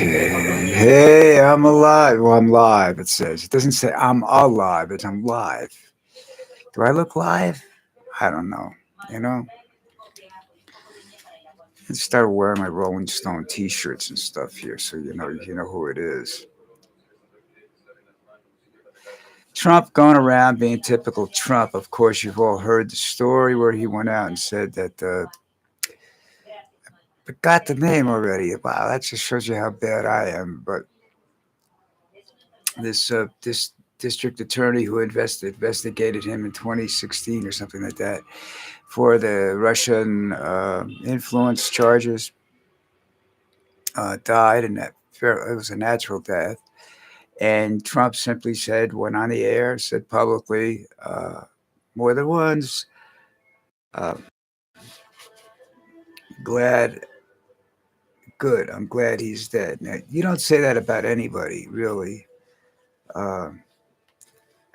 Okay. Hey, I'm alive. Well, I'm live, it says. It doesn't say I'm alive, it's I'm live. Do I look live? I don't know. You know, I started wearing my Rolling Stone t-shirts and stuff here, so you know who it is. Trump going around being typical Trump. Of course, you've all heard the story where he went out and said that forgot the name already. Wow, that just shows you how bad I am. But this district attorney who investigated him in 2016 or something like that for the Russian influence charges, died, and it was a natural death. And Trump simply said, went on the air, said publicly, more than once, uh, glad, good, I'm glad he's dead. Now, you don't say that about anybody, really. Uh,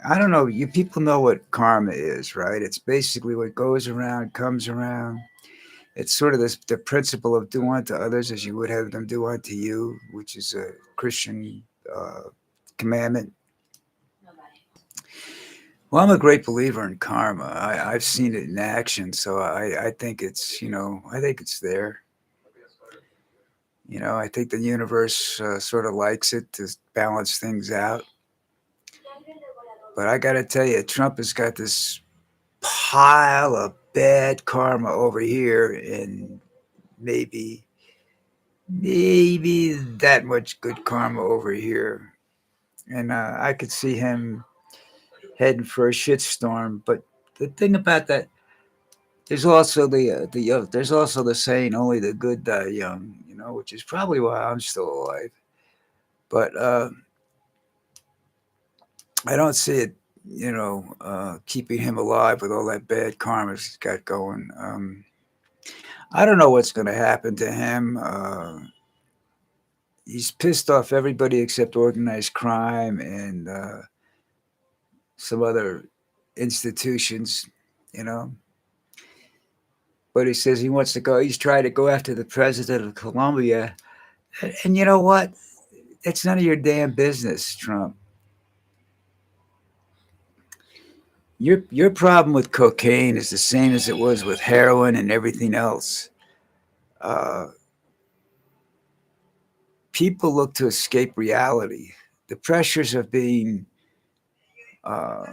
I don't know. You people know what karma is, right? It's basically what goes around comes around. It's sort of the principle of do unto others as you would have them do unto you, which is a Christian uh, commandment. Well, I'm a great believer in karma. I've seen it in action, so I think I think it's there. I think the universe sort of likes it to balance things out. But I got to tell you, Trump has got this pile of bad karma over here, and maybe maybe that much good karma over here. And I could see him heading for a shitstorm. But the thing about that, there's also the saying, "Only the good die young," which is probably why I'm still alive. But I don't see it, keeping him alive with all that bad karma he's got going. I don't know what's going to happen to him. He's pissed off everybody except organized crime and some other institutions, you know. But he says he wants to go. He's trying to go after the president of Colombia, and you know what? It's none of your damn business, Trump. Your problem with cocaine is the same as it was with heroin and everything else. Uh, People look to escape reality. The pressures of being uh,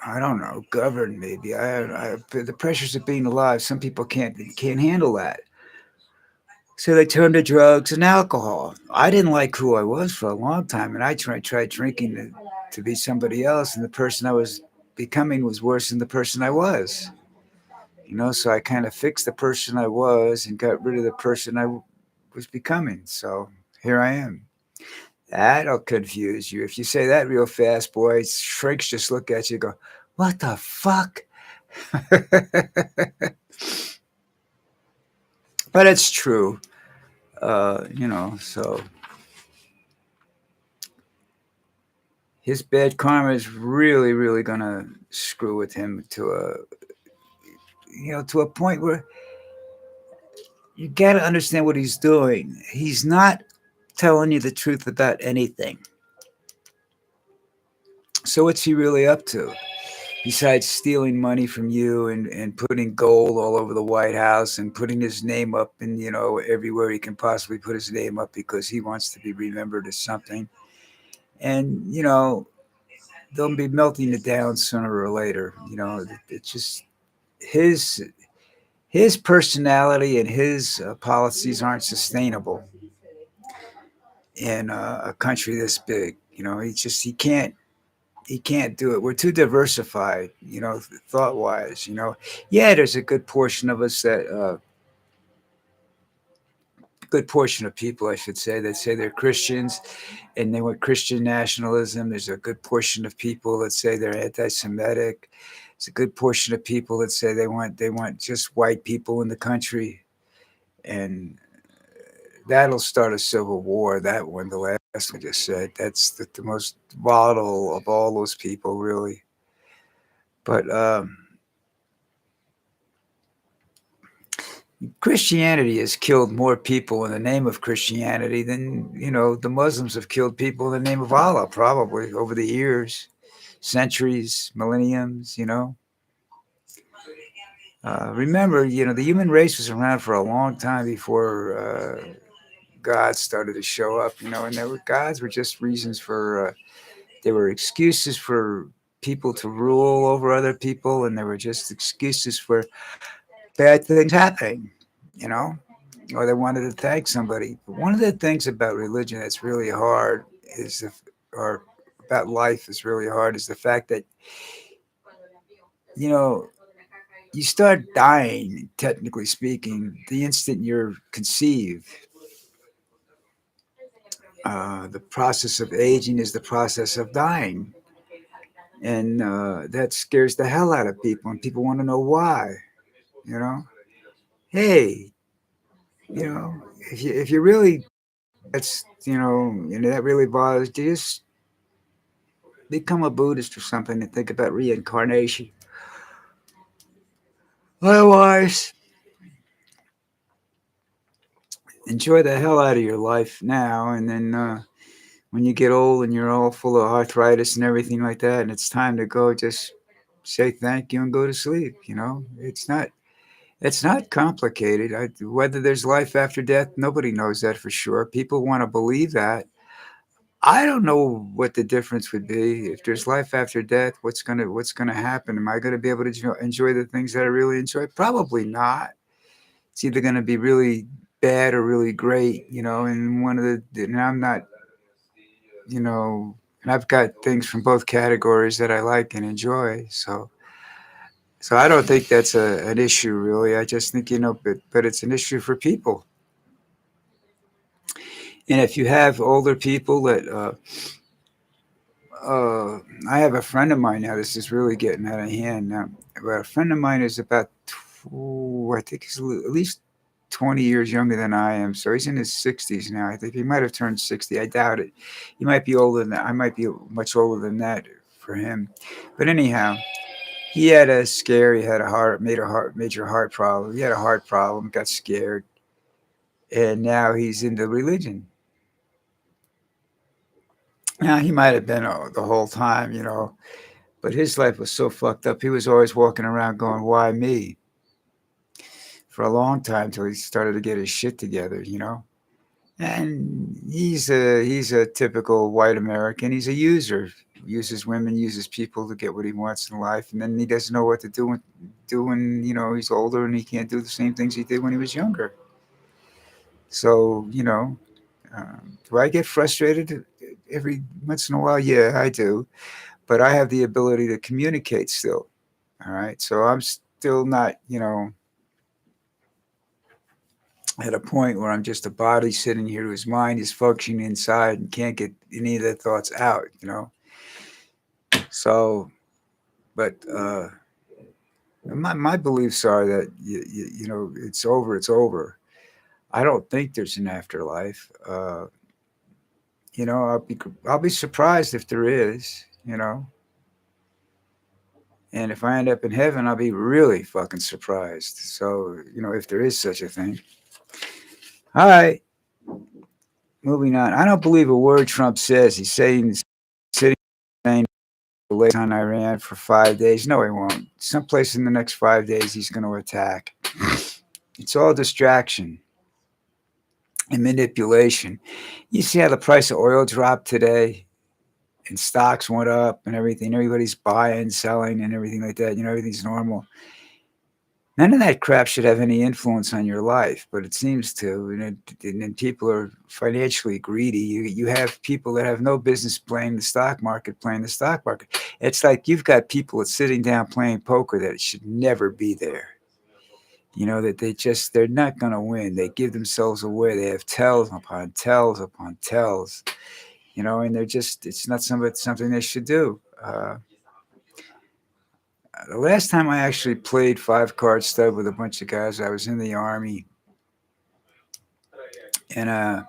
I don't know, governed maybe. The pressures of being alive. Some people can't handle that, so they turn to drugs and alcohol. I didn't like who I was for a long time, and I tried drinking to be somebody else, and the person I was becoming was worse than the person I was. So I kind of fixed the person I was and got rid of the person I was becoming. So here I am. That'll confuse you. If you say that real fast, boy, shrinks just look at you and go, "What the fuck?" But it's true. So his bad karma is really, really gonna screw with him to a point where you gotta understand what he's doing. He's not telling you the truth about anything. So what's he really up to? Besides stealing money from you and putting gold all over the White House and putting his name up and everywhere he can possibly put his name up because he wants to be remembered as something. And they'll be melting it down sooner or later. It's just his his personality and his policies aren't sustainable in a country this big. He can't do it. We're too diversified, thought wise. Yeah, there's a good portion of us that good portion of people, I should say, that say they're Christians and they want Christian nationalism. There's a good portion of people that say they're anti-Semitic. There's a good portion of people that say they want just white people in the country, and that'll start a civil war. That one, the last one I just said, that's the most volatile of all those people, really. But Christianity has killed more people in the name of Christianity than, the Muslims have killed people in the name of Allah, probably over the years, centuries, millenniums. Remember, the human race was around for a long time before gods started to show up, and there were gods were just reasons for, they were excuses for people to rule over other people, and there were just excuses for bad things happening, you know, or they wanted to thank somebody. But one of the things about religion that's really hard is, or about life is really hard, is the fact that, you know, you start dying, technically speaking, the instant you're conceived. The process of aging is the process of dying. And that scares the hell out of people, and people want to know why. You know, hey, if you really that's that really bothers you, just become a Buddhist or something and think about reincarnation. Otherwise, enjoy the hell out of your life now, and then when you get old and you're all full of arthritis and everything like that, and it's time to go, just say thank you and go to sleep. It's not complicated. Whether there's life after death, nobody knows that for sure. People want to believe that. I don't know what the difference would be if there's life after death. What's gonna happen? Am I gonna be able to enjoy the things that I really enjoy? Probably not. It's either gonna be really bad or really great. And and I'm not. You know, and I've got things from both categories that I like and enjoy. So I don't think that's an issue really. I just think but it's an issue for people. And if you have older people that, uh, I have a friend of mine now. This is really getting out of hand now. But a friend of mine is about, I think he's at least 20 years younger than I am. So he's in his 60s now. I think he might have turned 60. I doubt it. He might be older than that. I might be much older than that for him. But anyhow, he had a scare. He had major heart problem. He had a heart problem, got scared, and now he's into religion. Now he might have been the whole time, but his life was so fucked up. He was always walking around going, "Why me?" for a long time till he started to get his shit together. And he's a typical white American. He's a user. Uses women, uses people to get what he wants in life, and then he doesn't know what to do when he's older and he can't do the same things he did when he was younger. So do I get frustrated every once in a while? Yeah, I do. But I have the ability to communicate still. All right. So I'm still not, at a point where I'm just a body sitting here whose mind is functioning inside and can't get any of the thoughts out. So, but my beliefs are that, it's over, it's over. I don't think there's an afterlife. I'll be surprised if there is. And if I end up in heaven, I'll be really fucking surprised. So, if there is such a thing. All right, moving on. I don't believe a word Trump says. He's sitting saying on Iran for 5 days. No, he won't. Someplace in the next 5 days, he's going to attack. It's all distraction and manipulation. You see how the price of oil dropped today, and stocks went up and everything. Everybody's buying, selling, and everything like that. Everything's normal. None of that crap should have any influence on your life, but it seems to. And people are financially greedy. You have people that have no business playing the stock market, playing the stock market. It's like you've got people that's sitting down playing poker that should never be there. That they're not going to win. They give themselves away. They have tells upon tells upon tells. And it's not something they should do. The last time I actually played five card stud with a bunch of guys, I was in the army, and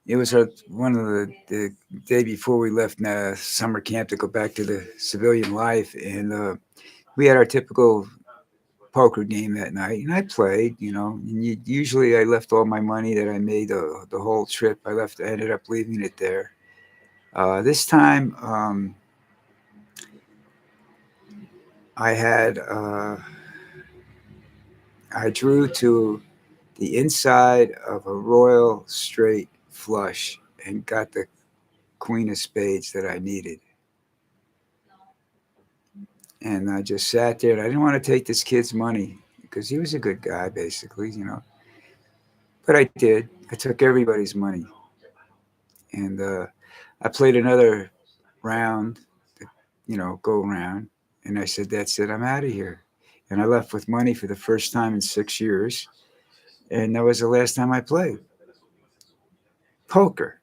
it was one of the day before we left summer camp to go back to the civilian life, and we had our typical poker game that night, and I played. And usually I left all my money that I made the whole trip. I ended up leaving it there. This time, I had I drew to the inside of a royal straight flush and got the queen of spades that I needed. And I just sat there, and I didn't want to take this kid's money because he was a good guy, basically. But I did. I took everybody's money, and I played another round, go around, and I said, "That's it. I'm out of here." And I left with money for the first time in 6 years, and that was the last time I played poker.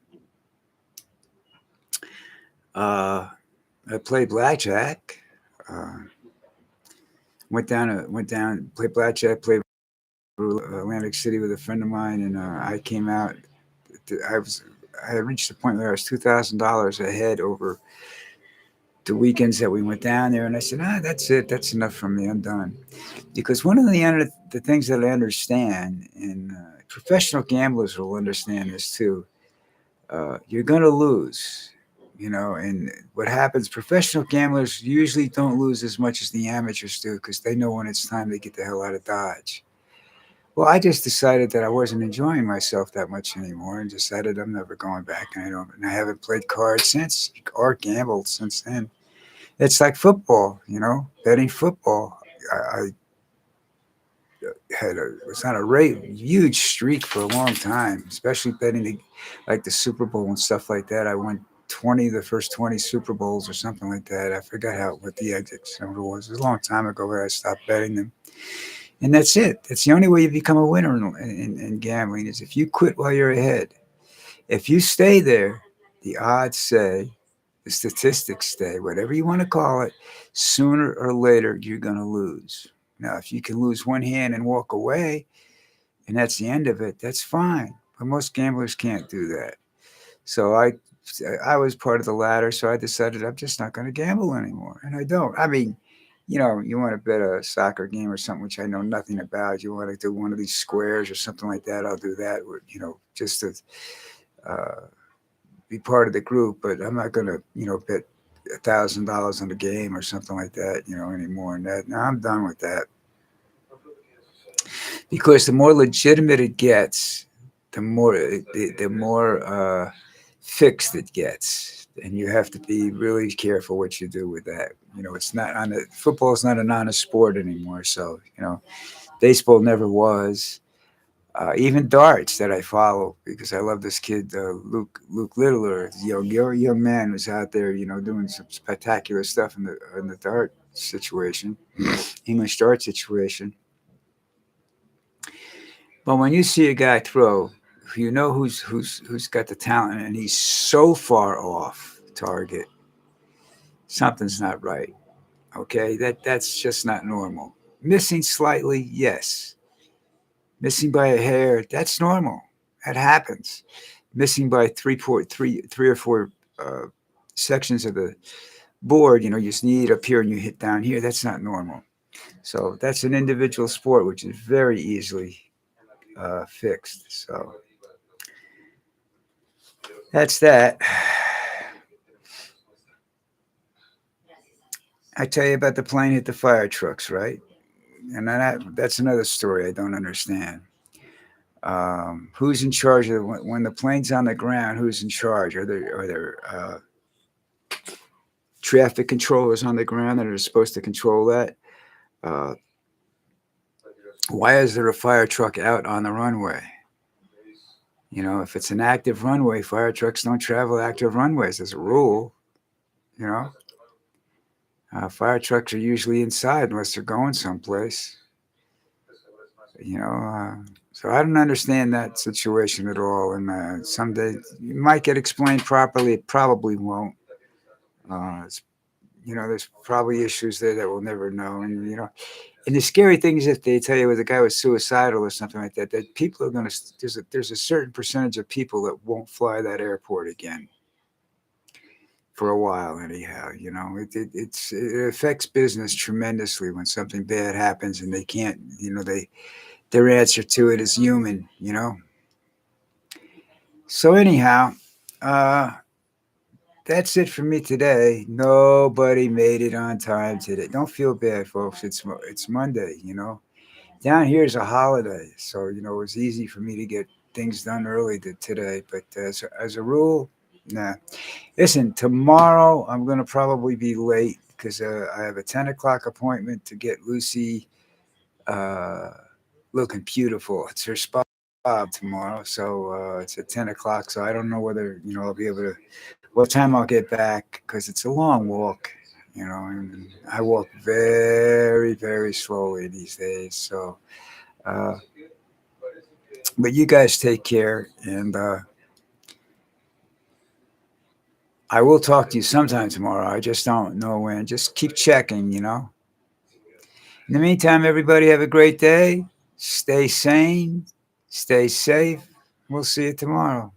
Uh, I played blackjack. Uh, played blackjack, played Atlantic City with a friend of mine, and I came out. I was I had reached the point where I was $2,000 ahead over the weekends that we went down there, and I said, that's it. That's enough for me. I'm done. Because one of the things that I understand, and professional gamblers will understand this too, you're going to lose. And what happens, professional gamblers usually don't lose as much as the amateurs do because they know when it's time to get the hell out of Dodge. Well, I just decided that I wasn't enjoying myself that much anymore, and decided I'm never going back. And I haven't played cards since or gambled since then. It's like football, betting football. I was on a huge streak for a long time, especially betting like the Super Bowl and stuff like that. I won the first 20 Super Bowls or something like that. I forgot what the exit number was. It was a long time ago where I stopped betting them. And that's it. That's the only way you become a winner in gambling is if you quit while you're ahead. If you stay there, the odds say, the statistics say, whatever you want to call it, sooner or later you're going to lose. Now, if you can lose one hand and walk away, and that's the end of it, that's fine. But most gamblers can't do that. So I was part of the latter, so I decided I'm just not going to gamble anymore, and I don't. I mean, you want to bet a soccer game or something, which I know nothing about. You want to do one of these squares or something like that, I'll do that, just to uh, be part of the group. But I'm not going to, bet $1,000 on the game or something like that, anymore. And that, now I'm done with that because the more legitimate it gets, the more fixed it gets, and you have to be really careful what you do with that. It's not on a football is not an honest sport anymore. So baseball never was. Even darts that I follow because I love this kid Luke Littler, young man who's out there, doing some spectacular stuff in the dart situation, English dart situation. But when you see a guy throw, who's got the talent, and he's so far off target, something's not right. Okay, that's just not normal. Missing slightly, yes. Missing by a hair, that's normal. That happens. Missing by three or four uh, sections of the board, you just knee it up here and you hit down here. That's not normal. So that's an individual sport, which is very easily fixed. So that's that. I tell you about the plane hit the fire trucks, right? And that's another story I don't understand. Who's in charge of when the plane's on the ground? Who's in charge? Are there traffic controllers on the ground that are supposed to control that? Uh, why is there a fire truck out on the runway? If it's an active runway, fire trucks don't travel active runways as a rule. You know, fire trucks are usually inside unless they're going someplace. You know, so I don't understand that situation at all. And someday it might get explained properly. It probably won't. It's, there's probably issues there that we'll never know. And the scary thing is if they tell you the guy was suicidal or something like that, that people are going to, there's a certain percentage of people that won't fly that airport again. for a while anyhow. It affects business tremendously when something bad happens and they can't, their answer to it is human. So anyhow, uh, that's it for me today. Nobody made it on time today. Don't feel bad, folks. It's Monday. Down here is a holiday, so it was easy for me to get things done early today. But as a rule, nah. Listen, tomorrow I'm gonna probably be late because I have a 10 o'clock appointment to get Lucy uh, looking beautiful. It's her spa tomorrow, so it's at 10 o'clock. So I don't know whether I'll be able to what time I'll get back because it's a long walk. And I walk very, very slowly these days. So, uh, but you guys take care, and I will talk to you sometime tomorrow. I just don't know when. Just keep checking. In the meantime, everybody have a great day. Stay sane. Stay safe. We'll see you tomorrow.